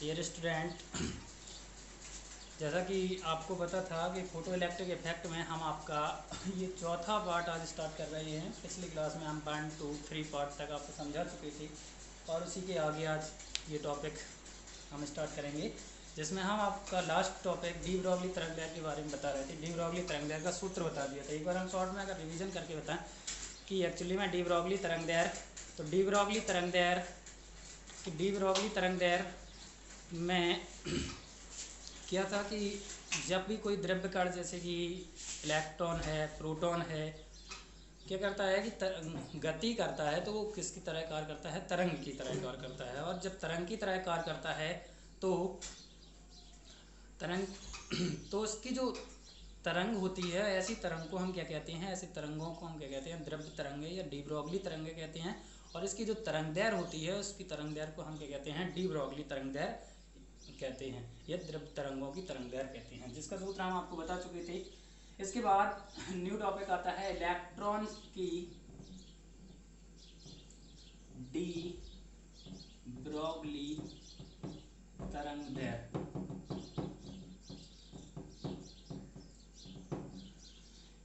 Dear student, जैसा कि आपको पता था कि फोटो इलेक्ट्रिक इफेक्ट में हम आपका ये चौथा पार्ट आज स्टार्ट कर रहे हैं। पिछली क्लास में हम 1, 2, 3 पार्ट तक आपको समझा चुके थे और उसी के आगे आज ये टॉपिक हम स्टार्ट करेंगे, जिसमें हम आपका लास्ट टॉपिक डी ब्रॉगली तरंगदैर्घ्य के बारे में बता रहे थे। डी ब्रॉगली तरंगदैर्घ्य का सूत्र बता दिया था। एक बार हम शॉर्ट में अगर रिवीजन करके बताएं कि एक्चुअली में डी ब्रॉगली तरंगदैर्घ्य, तो डी ब्रॉगली तरंगदैर्घ्य में क्या था कि जब भी कोई द्रव्य कण जैसे कि इलेक्ट्रॉन है, प्रोटॉन है, क्या करता है कि गति करता है, तो वो किसकी तरह कार्य करता है? तरंग की तरह कार्य करता है। और जब तरंग की तरह कार्य करता है तो तो उसकी जो तरंग होती है, ऐसी तरंग को हम क्या कहते हैं? ऐसी तरंगों को हम क्या कहते हैं? द्रव्य तरंगे या डी ब्रॉगली तरंगे कहते हैं। और इसकी जो तरंगदैर्घ्य होती है, उसकी तरंगदैर्घ्य को हम क्या कहते हैं? डी ब्रॉगली तरंगदैर्घ्य कहते हैं। ये द्रव्य तरंगों की तरंगदैर्घ्य कहते हैं, जिसका सूत्र हम आपको बता चुके थे। इसके बाद न्यू टॉपिक आता है इलेक्ट्रॉन की डी ब्रॉगली तरंगदैर्घ्य।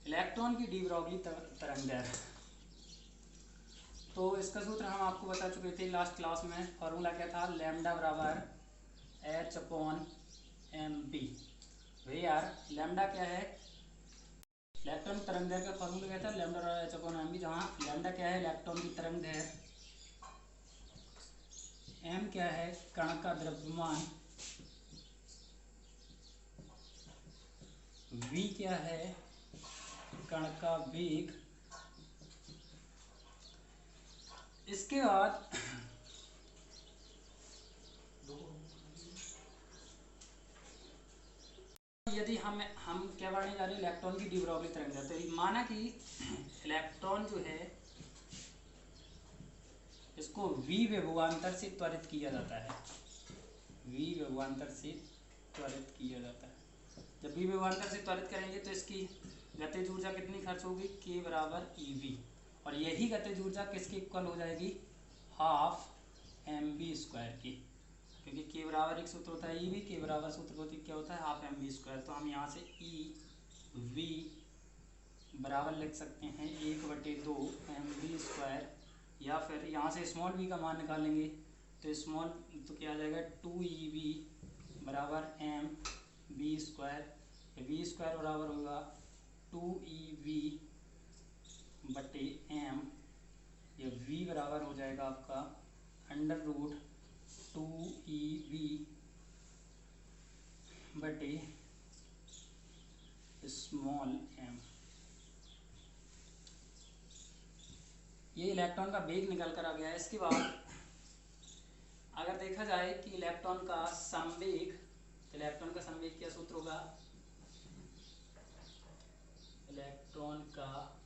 इलेक्ट्रॉन की डी ब्रॉगली तरंगदैर्घ्य, तो इसका सूत्र हम आपको बता चुके थे लास्ट क्लास में। फॉर्मूला क्या था? लैम्डा बराबर h/mb। भैया लैम्डा क्या है? इलेक्ट्रॉन की तरंगदैर्घ्य का फॉर्मूला क्या था? लैम्डा बराबर h/mb, जहाँ लैम्डा क्या है? इलेक्ट्रॉन की तरंगदैर्घ्य, m क्या है? कण का द्रव्यमान, v क्या है? कण का वेग। इसके बाद यदि हम क्या पढ़ने जा रहे हैं? इलेक्ट्रॉन की डी ब्रॉगली तरंगदैर्घ्य। तो माना कि इलेक्ट्रॉन जो है इसको v विभवांतर से त्वरित किया जाता है। v विभवांतर से त्वरित किया जाता है। जब v विभवांतर से त्वरित करेंगे तो इसकी गतिज ऊर्जा कितनी खर्च होगी? k बराबर ev। और यही गतिज ऊर्जा किसके इक्वल हो जाएगी? हाफ mv² की, क्योंकि k बराबर एक सूत्र होता है ev, k बराबर सूत्र होती क्या होता है? Half mv²। तो हम यहाँ से ev बराबर लिख सकते हैं 1/2 mv², या फिर यहाँ से स्मॉल v का मान निकालेंगे तो स्मॉल तो क्या आ जाएगा? 2ev बराबर mv²। v² बराबर होगा 2ev/m। ये v बराबर हो जाएगा आपका √2ev/m। ये इलेक्ट्रॉन का वेग निकल कर आ गया है। इसके बाद अगर देखा जाए कि इलेक्ट्रॉन का संवेग, तो इलेक्ट्रॉन का संवेग क्या सूत्र होगा? इलेक्ट्रॉन का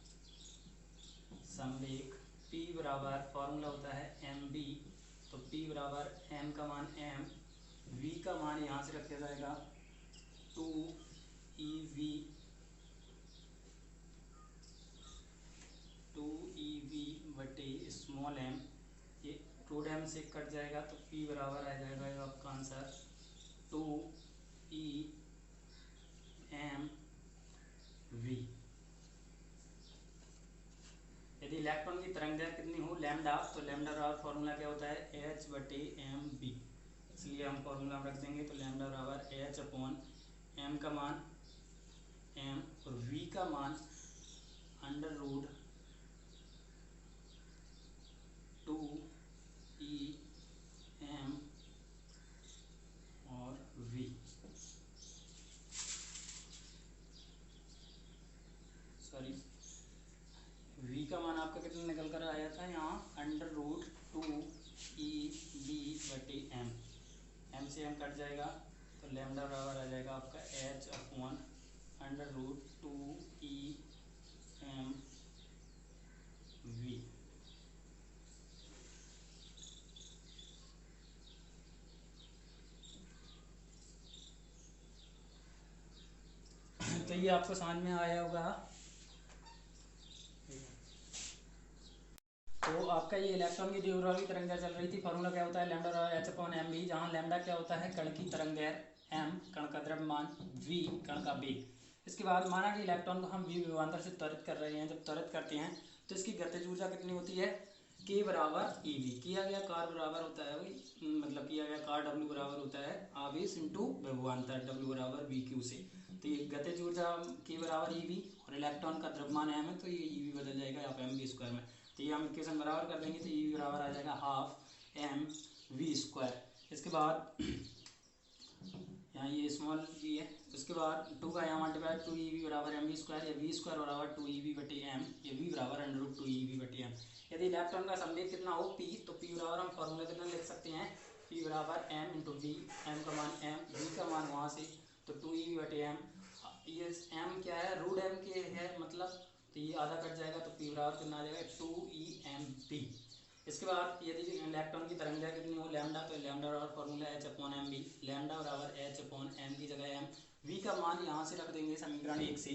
संवेग p बराबर, फॉर्मूला होता है mv, तो p बराबर m का मान m, v का मान यहाँ से रखा जाएगा 2ev/m। ये 2m से कट जाएगा तो p बराबर आ जाएगा आपका आंसर 2emv। यदि इलेक्ट्रॉन की तरंगदैर्घ्य कितनी हो? लैम्डा, तो लैम्डा बराबर फॉर्मूला क्या होता है? h/mb। इसलिए हम फॉर्मूला रख देंगे, तो लैम्डा बराबर h/m का मान m और v का मान √2em और v। सॉरी, v का मान आपका कितना निकल कर आया था यहाँ? √2ev/m। m से m कट जाएगा तो लैम्डा बराबर आ जाएगा आपका h/√2em v। तो ये आपको समझ में आया होगा। तो आपका ये इलेक्ट्रॉन की द्विध्रुवी तरंग दैर्घ्य चल रही थी। फॉर्मूला क्या होता है, लैम्डा बराबर एच अपॉन एम वी, जहाँ लैम्डा क्या होता है कण की तरंग दैर्घ्य, एम कण का द्रव्यमान, वी कण का वेग। इसके बाद माना कि इलेक्ट्रॉन को हम वी विभवांतर से त्वरित कर रहे हैं। जब त्वरित करते हैं तो इसकी गतिज ऊर्जा कितनी होती है, के बराबर ई वी। किया गया कार्य बराबर होता है वही, मतलब किया गया कार्य डब्ल्यू बराबर होता है आवेश इंटू विभवांतर, डब्ल्यू बराबर वी क्यू से। तो ये गतिज ऊर्जा के बराबर ई वी और इलेक्ट्रॉन का द्रव्यमान एम है, तो ये ई वी बदल जाएगा यहाँ पे एम वी स्क्वायर में। तो ये हम इक्वेशन बराबर कर देंगे, तो ई वी बराबर आ जाएगा हाफ एम वी स्क्वायर। इसके बाद यहाँ ये स्मॉल वी है, उसके बाद 2 का यहाँ मल्टीप्लाई 2 ई वी बराबर एम वी स्क्वायर, या वी स्क्वायर बराबर 2 ई वी बटे एम, ये वी बराबर √2 ई वी बटे एम। यदि इलेक्ट्रॉन का संवेग कितना हो पी, तो पी बराबर हम फॉर्मूला कितना लिख सकते हैं, पी बराबर एम इंटू वी, एम का मान एम, वी का मान वहाँ से, तो 2 ई वी बटे एम। ये एम क्या है, √m के है मतलब, तो ये आधा कट जाएगा, तो पी बराबर कितना आ जाएगा 2 ई एम बी। इसके बाद यदि इलेक्ट्रॉन की तरंग दैर्घ्य कितनी हो लैम्डा, तो लैम्डा बराबर formula H upon M V, lambda बराबर एच अपॉन एम की जगह एम, वी का मान यहाँ से रख देंगे समीकरण 1 से,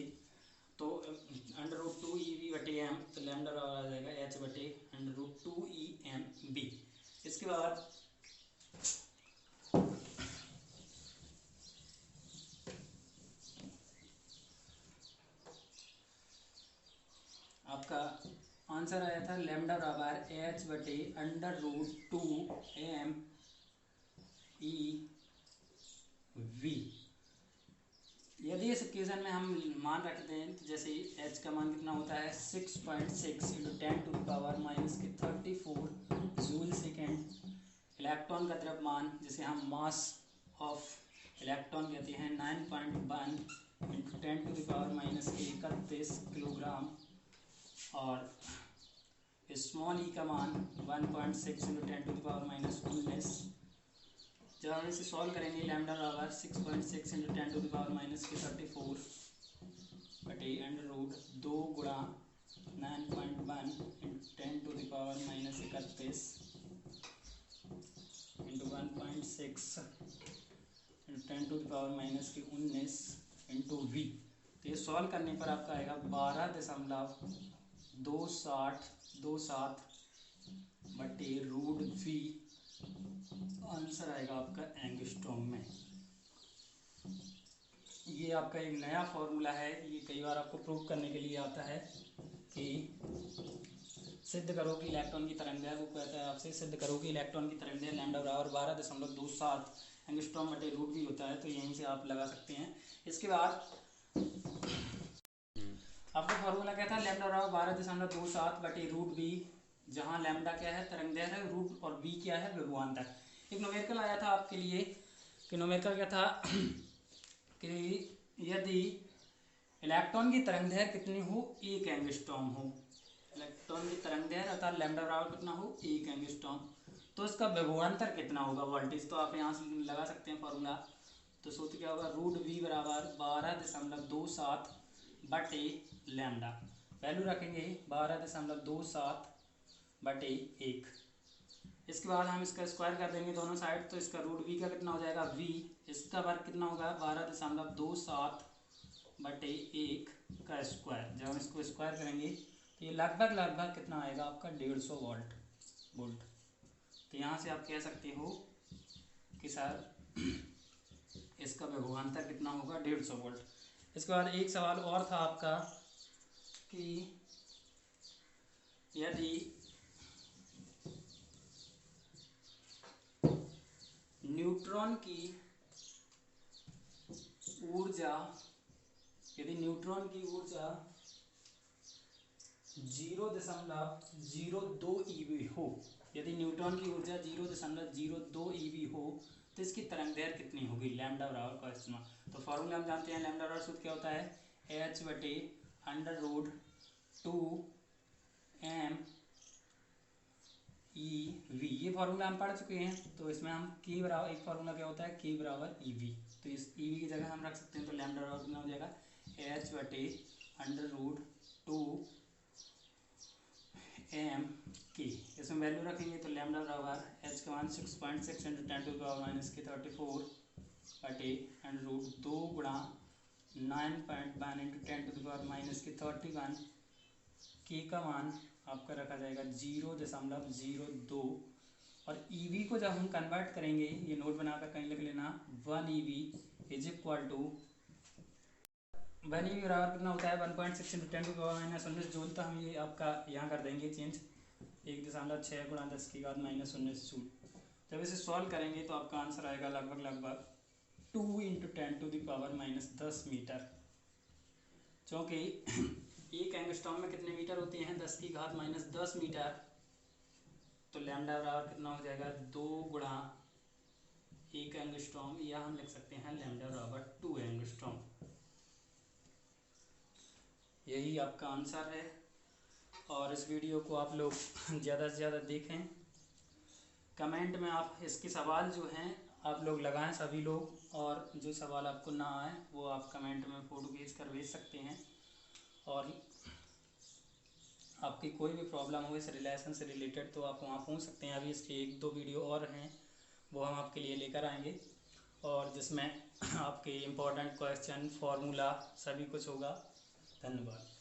तो √2 ई वी बटे एम, तो लैम्डा बराबर आ जाएगा एच बटे √2 ई एम बी। इसके बाद आपका आंसर आया था लैम्डा बराबर एच बटे √2 एम ई वी। यदि इस इक्वेशन में हम मान रखते हैं, तो जैसे h का मान कितना होता है 6.6 इंटू 10⁻⁻34 जूल सेकेंड। इलेक्ट्रॉन का द्रव्यमान जिसे हम मास ऑफ इलेक्ट्रॉन कहते हैं 9.1 इंटू 10⁻31 किलोग्राम, और स्मॉल ई का मान 1.6 इंटू 10⁻19। जब हम इसे सॉल्व करेंगे, लैम्डा बराबर 6.6 इंटू 10⁻34 बटे √2 गुणा 9.1 into 10⁻31 into 1.6 into 10⁻19 into V. तो ये सॉल्व करने पर आपका आएगा 12.27 बटे √v। आंसर आएगा आपका एंगस्ट्रॉम में। ये आपका एक नया फॉर्मूला है, ये कई बार आपको प्रूव करने के लिए आता है कि सिद्ध करो कि इलेक्ट्रॉन की तरंग दैर्घ्य, वो कहता है आपसे सिद्ध करो कि इलेक्ट्रॉन की तरंग दैर्घ्य लैम्डा बराबर 12.27 एंगस्ट्रॉम बटे √v होता है, तो यहीं से आप लगा सकते हैं। इसके बाद आपका फॉर्मूला क्या था, लैम्डा बराबर 12.27 बटे √v, जहाँ लैम्डा क्या है तरंग दैर्घ्य है, रूट और v क्या है विभवांतर। एक न्यूमेरिकल आया था आपके लिए कि न्यूमेरिकल क्या था कि यदि इलेक्ट्रॉन की तरंग दैर्घ्य कितनी हो 1 एंगस्ट्रॉम हो, इलेक्ट्रॉन की तरंग दैर्घ्य अर्थात लैम्डा बराबर कितना हो 1 एंगस्ट्रॉम, तो इसका विभवांतर कितना होगा वोल्टेज। तो आप यहाँ से लगा सकते हैं फॉर्मूला। तो सूत्र क्या होगा, √v बराबर 12.27 बटे लैम्डा, वैल्यू रखेंगे 12.27 बटे 1। इसके बाद हम इसका स्क्वायर कर देंगे दोनों साइड, तो इसका √v का कितना हो जाएगा v, इसका वर्ग कितना होगा 12.27 बटे 1 का स्क्वायर। जब हम इसको स्क्वायर करेंगे तो ये लगभग कितना आएगा आपका 150 वोल्ट। तो यहाँ से आप कह सकते हो कि सर इसका विभवांतर कितना होगा 150 वोल्ट। इसके बाद एक सवाल और था आपका कि यदि न्यूट्रॉन की ऊर्जा 0.02 eV हो, यदि न्यूट्रॉन की ऊर्जा 0.02 eV हो, तो इसकी तरंग दैर्घ्य कितनी होगी, लैम्डा बराबर का इस्तेमाल। तो फॉर्मूला हम जानते हैं, लैम्डा बराबर सूत्र क्या होता है h बटे √2 m ई वी। ये फार्मूला हम पढ़ चुके हैं, तो इसमें हम के बराबर, एक फार्मूला क्या होता है के बराबर ई वी, तो इस ई वी की जगह हम रख सकते हैं, तो लैम्डा बराबर कितना हो जाएगा h बटे √2 एम के। इसमें वैल्यू रखेंगे तो लैम्डा बराबर h का मान 6.6 इंटू 10⁻⁻34 बटे √2 गुणा 9.1 इंटू 10⁻⁻31 के का मान आपका रखा जाएगा 0.02। और ईवी को जब हम कन्वर्ट करेंगे, ये नोट बनाकर कहीं लिख लेना, 1 eV is equal to 1 eV बराबर कितना होता है 1.6 × 10⁻⁻⁻⁰ जूल। तो हम ये आपका यहाँ कर देंगे चेंज 1.6 × 10⁻⁻⁻⁰ जूल। जब इसे सॉल्व करेंगे तो आपका आंसर आएगा लगभग 2 × 10⁻−10 मीटर। क्योंकि एक एंगस्ट्रॉम में कितने मीटर होते हैं 10⁻−10 मीटर। तो लैम्डा बराबर कितना हो जाएगा 2 × 1 एंगस्ट्रॉम, या हम लिख सकते हैं लैम्डा बराबर 2 एंगस्ट्रॉम। यही आपका आंसर है। और इस वीडियो को आप लोग ज़्यादा से ज़्यादा देखें। कमेंट में आप इसके सवाल जो हैं आप लोग लगाएं सभी लोग, और जो सवाल आपको ना आए वो आप कमेंट में फ़ोटो खींच कर भेज सकते हैं। और आपकी कोई भी प्रॉब्लम हो इस रिलेशन से रिलेटेड तो आप वहाँ पूछ सकते हैं। अभी इसके 1-2 वीडियो और हैं, वो हम आपके लिए लेकर आएंगे, और जिसमें आपके इम्पोर्टेंट क्वेश्चन, फार्मूला सभी कुछ होगा। धन्यवाद।